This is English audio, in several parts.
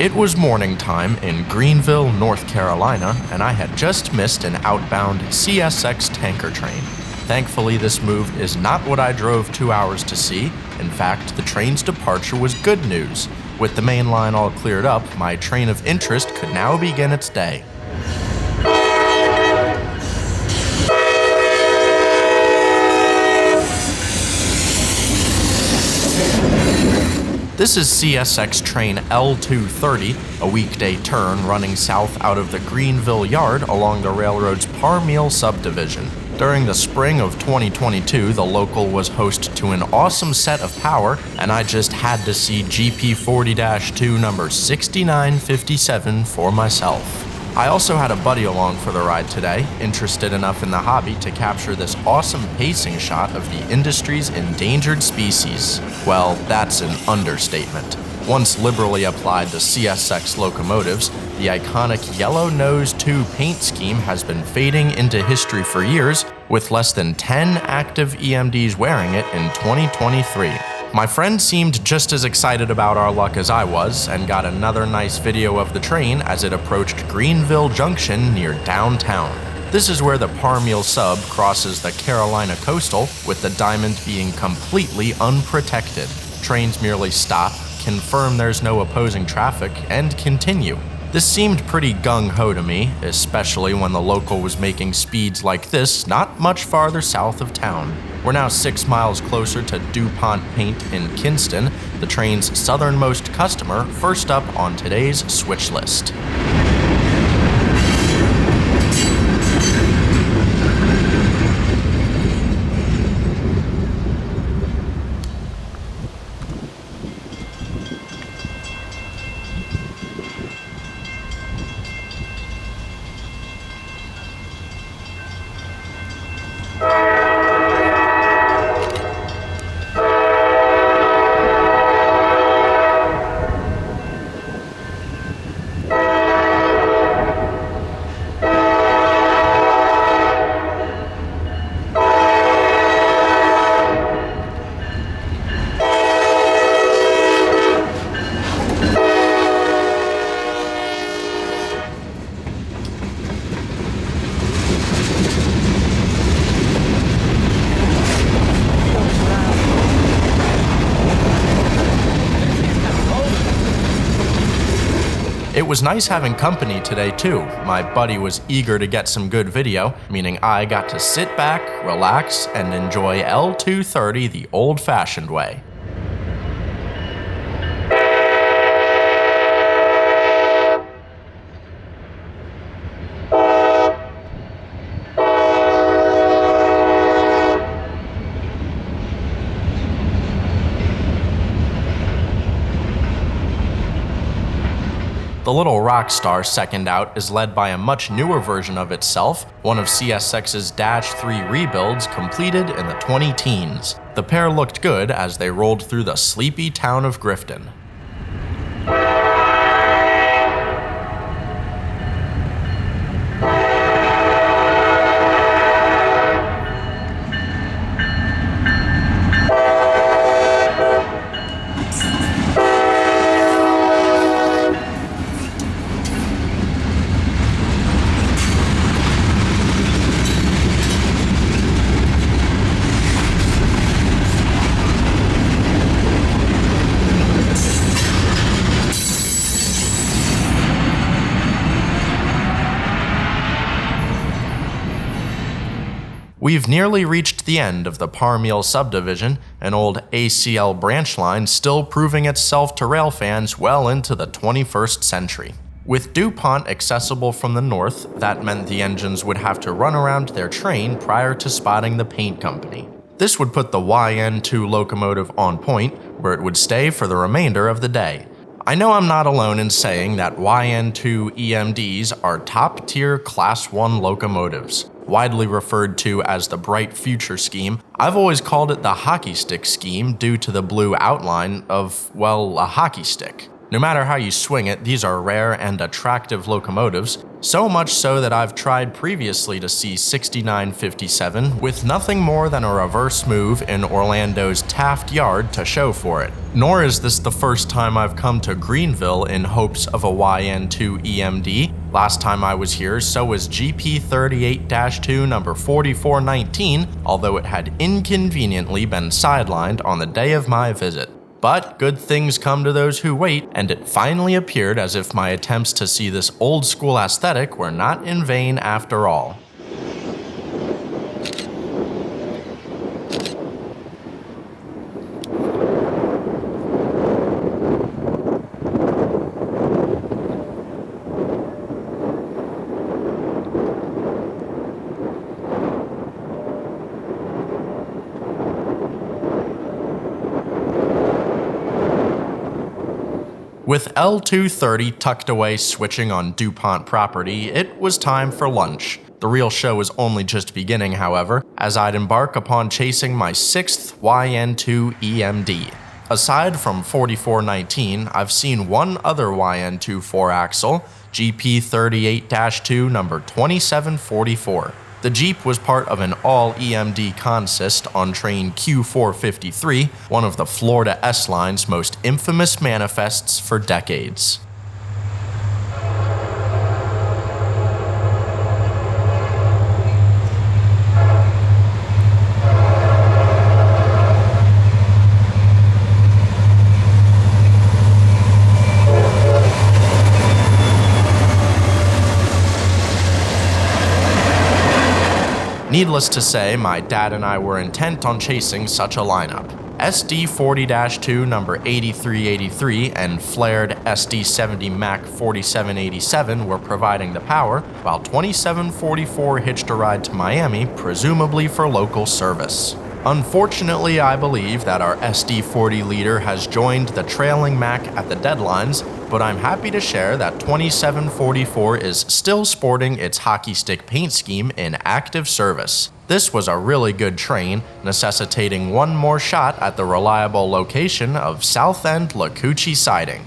It was morning time in Greenville, North Carolina, and I had just missed an outbound CSX tanker train. Thankfully, this move is not what I drove 2 hours to see. In fact, the train's departure was good news. With the main line all cleared up, my train of interest could now begin its day. This is CSX train L230, a weekday turn running south out of the Greenville yard along the railroad's Parmeal subdivision. During the spring of 2022, the local was host to an awesome set of power, and I just had to see GP40-2 number 6957 for myself. I also had a buddy along for the ride today, interested enough in the hobby to capture this awesome pacing shot of the industry's endangered species. Well, that's an understatement. Once liberally applied to CSX locomotives, the iconic Yellow Nose 2 paint scheme has been fading into history for years, with less than 10 active EMDs wearing it in 2023. My friend seemed just as excited about our luck as I was, and got another nice video of the train as it approached Greenville Junction near downtown. This is where the Parmeal sub crosses the Carolina coastal, with the diamond being completely unprotected. Trains merely stop, confirm there's no opposing traffic, and continue. This seemed pretty gung-ho to me, especially when the local was making speeds like this not much farther south of town. We're now 6 miles closer to DuPont Paint in Kinston, the train's southernmost customer, first up on today's switch list. It was nice having company today too. My buddy was eager to get some good video, meaning I got to sit back, relax, and enjoy L230 the old-fashioned way. The little rock star second out is led by a much newer version of itself, one of CSX's Dash 3 rebuilds completed in the 20-teens. The pair looked good as they rolled through the sleepy town of Grifton. We've nearly reached the end of the Parmeal subdivision, an old ACL branch line still proving itself to rail fans well into the 21st century. With DuPont accessible from the north, that meant the engines would have to run around their train prior to spotting the paint company. This would put the YN2 locomotive on point, where it would stay for the remainder of the day. I know I'm not alone in saying that YN2 EMDs are top-tier Class 1 locomotives. Widely referred to as the Bright Future scheme, I've always called it the hockey stick scheme due to the blue outline of, well, a hockey stick. No matter how you swing it, these are rare and attractive locomotives, so much so that I've tried previously to see 6957 with nothing more than a reverse move in Orlando's Taft Yard to show for it. Nor is this the first time I've come to Greenville in hopes of a YN2 EMD. Last time I was here, so was GP38-2 number 4419, although it had inconveniently been sidelined on the day of my visit. But good things come to those who wait, and it finally appeared as if my attempts to see this old school aesthetic were not in vain after all. With L230 tucked away switching on DuPont property, it was time for lunch. The real show was only just beginning, however, as I'd embark upon chasing my 6th YN2 EMD. Aside from 4419, I've seen one other YN2 4-axle, GP38-2 number 2744. The Jeep was part of an all-EMD consist on train Q453, one of the Florida S-Line's most infamous manifests for decades. Needless to say, my dad and I were intent on chasing such a lineup. SD40-2 number 8383 and flared SD70 Mac 4787 were providing the power, while 2744 hitched a ride to Miami, presumably for local service. Unfortunately, I believe that our SD40 leader has joined the trailing Mac at the deadlines, but I'm happy to share that 2744 is still sporting its hockey stick paint scheme in active service. This was a really good train, necessitating one more shot at the reliable location of South End Lacucci Siding.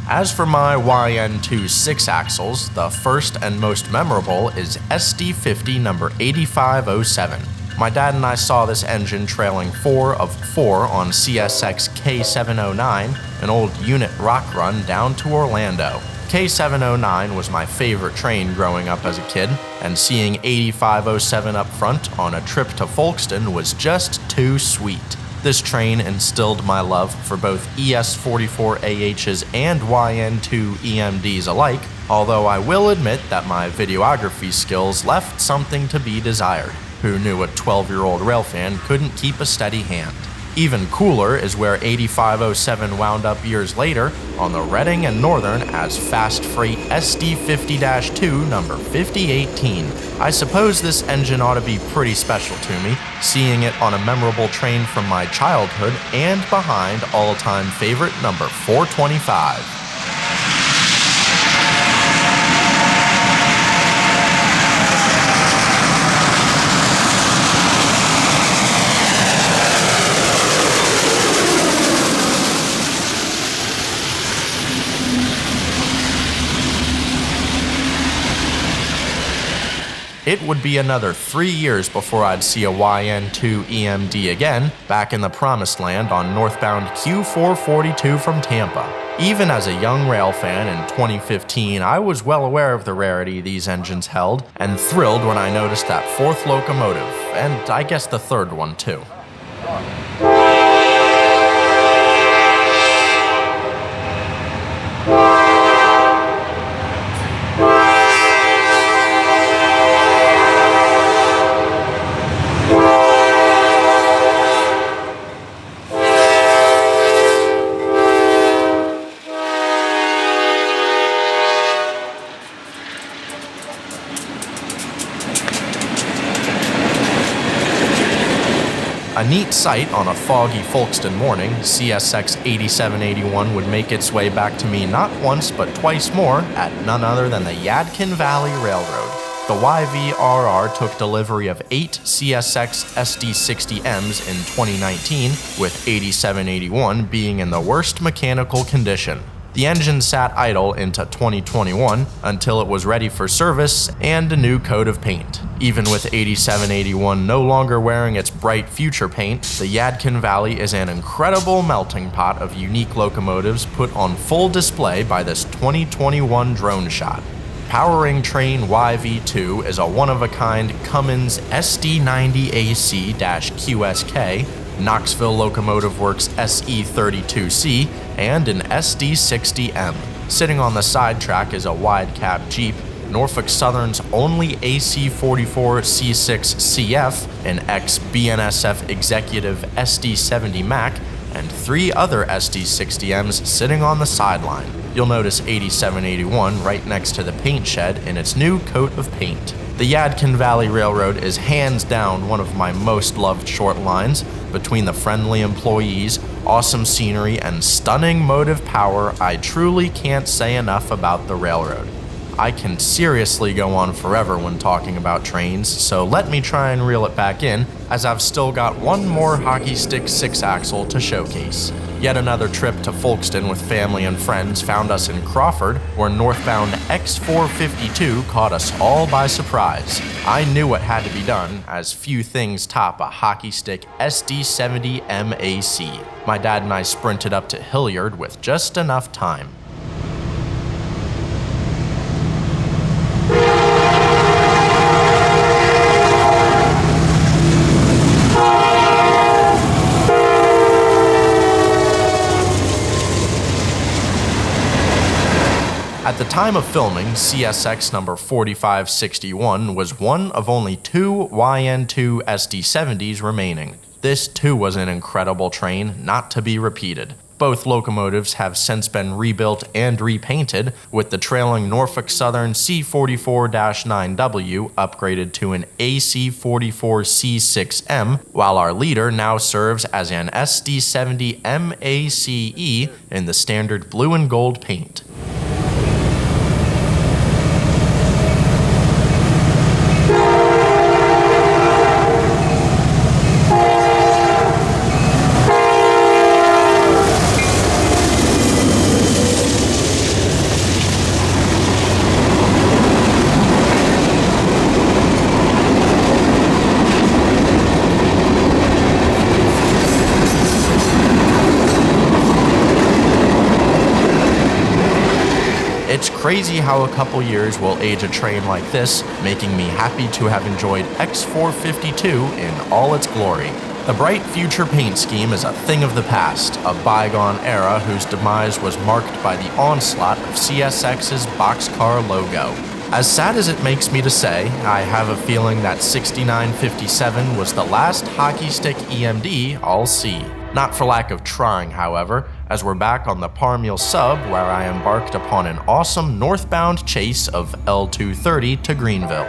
As for my YN2 6-axles, the first and most memorable is SD50 number 8507. My dad and I saw this engine trailing 4 of 4 on CSX K709, an old unit rock run down to Orlando. K709 was my favorite train growing up as a kid, and seeing 8507 up front on a trip to Folkestone was just too sweet. This train instilled my love for both ES44AHs and YN2 EMDs alike, although I will admit that my videography skills left something to be desired. Who knew a 12-year-old railfan couldn't keep a steady hand? Even cooler is where 8507 wound up years later on the Reading and Northern as Fast Freight SD50-2 number 5018. I suppose this engine ought to be pretty special to me, seeing it on a memorable train from my childhood and behind all-time favorite number 425. It would be another 3 years before I'd see a YN2 EMD again, back in the promised land on northbound Q442 from Tampa. Even as a young rail fan in 2015, I was well aware of the rarity these engines held, and thrilled when I noticed that fourth locomotive, and I guess the third one too. A neat sight on a foggy Folkestone morning, CSX 8781 would make its way back to me not once but twice more at none other than the Yadkin Valley Railroad. The YVRR took delivery of 8 CSX SD60Ms in 2019, with 8781 being in the worst mechanical condition. The engine sat idle into 2021 until it was ready for service and a new coat of paint. Even with 8781 no longer wearing its bright future paint, the Yadkin Valley is an incredible melting pot of unique locomotives put on full display by this 2021 drone shot. Powering train YV2 is a one-of-a-kind Cummins SD90AC-QSK, Knoxville Locomotive Works SE32C, and an SD60M. Sitting on the side track is a wide-cab Jeep, Norfolk Southern's only AC44 C6CF, an ex-BNSF executive SD70 Mac, and 3 other SD60Ms sitting on the sideline. You'll notice 8781 right next to the paint shed in its new coat of paint. The Yadkin Valley Railroad is hands down one of my most loved short lines. Between the friendly employees, awesome scenery, and stunning motive power, I truly can't say enough about the railroad. I can seriously go on forever when talking about trains, so let me try and reel it back in, as I've still got one more hockey stick 6-axle to showcase. Yet another trip to Folkestone with family and friends found us in Crawford, where northbound X452 caught us all by surprise. I knew what had to be done, as few things top a hockey stick SD70 MAC. My dad and I sprinted up to Hilliard with just enough time. At the time of filming, CSX number 4561 was one of only 2 YN2 SD70s remaining. This too was an incredible train, not to be repeated. Both locomotives have since been rebuilt and repainted, with the trailing Norfolk Southern C44-9W upgraded to an AC44C6M, while our leader now serves as an SD70 MACE in the standard blue and gold paint. It's crazy how a couple years will age a train like this, making me happy to have enjoyed X452 in all its glory. The bright future paint scheme is a thing of the past, a bygone era whose demise was marked by the onslaught of CSX's boxcar logo. As sad as it makes me to say, I have a feeling that 6957 was the last hockey stick EMD I'll see. Not for lack of trying, however, as we're back on the Parmeal sub where I embarked upon an awesome northbound chase of L230 to Greenville.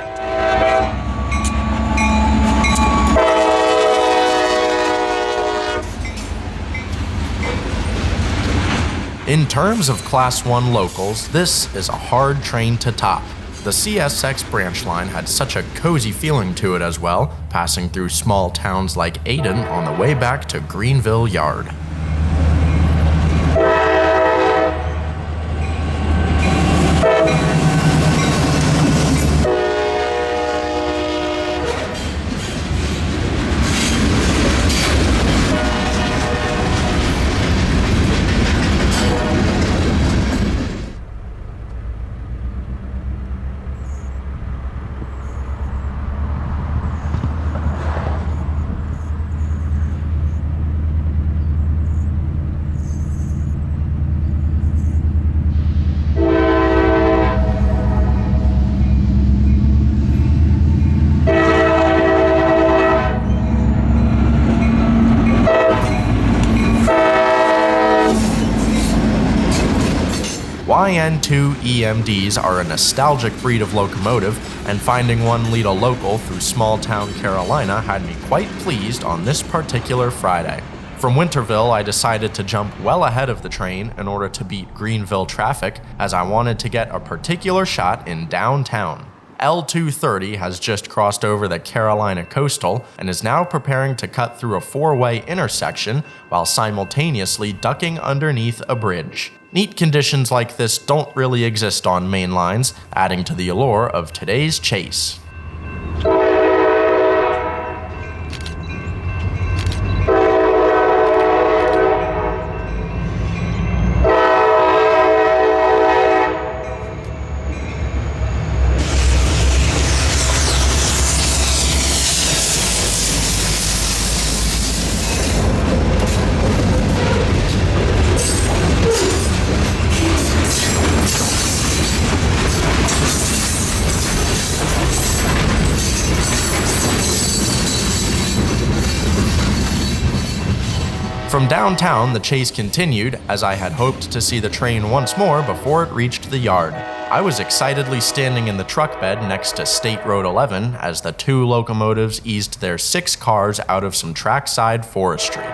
In terms of Class 1 locals, this is a hard train to top. The CSX branch line had such a cozy feeling to it as well, passing through small towns like Ayden on the way back to Greenville Yard. YN2 EMDs are a nostalgic breed of locomotive, and finding one lead a local through small-town Carolina had me quite pleased on this particular Friday. From Winterville, I decided to jump well ahead of the train in order to beat Greenville traffic, as I wanted to get a particular shot in downtown. L230 has just crossed over the Carolina coastal and is now preparing to cut through a four-way intersection while simultaneously ducking underneath a bridge. Neat conditions like this don't really exist on main lines, adding to the allure of today's chase. From downtown, the chase continued, as I had hoped to see the train once more before it reached the yard. I was excitedly standing in the truck bed next to State Road 11 as the two locomotives eased their 6 cars out of some trackside forestry.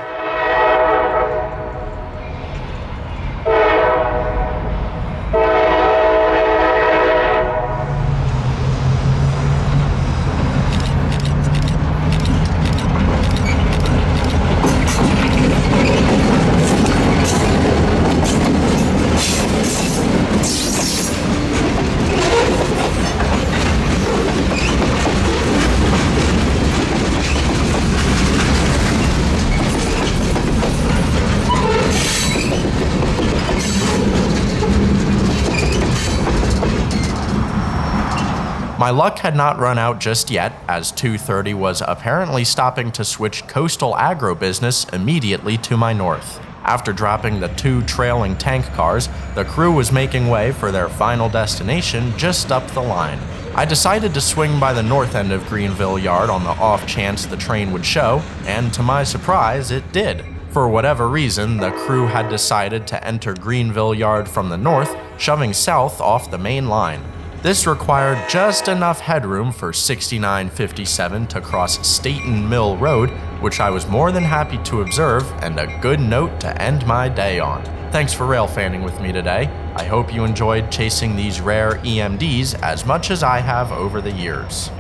My luck had not run out just yet, as 230 was apparently stopping to switch coastal agribusiness immediately to my north. After dropping the 2 trailing tank cars, the crew was making way for their final destination just up the line. I decided to swing by the north end of Greenville Yard on the off chance the train would show, and to my surprise, it did. For whatever reason, the crew had decided to enter Greenville Yard from the north, shoving south off the main line. This required just enough headroom for 6957 to cross Staten Mill Road, which I was more than happy to observe, and a good note to end my day on. Thanks for railfanning with me today. I hope you enjoyed chasing these rare EMDs as much as I have over the years.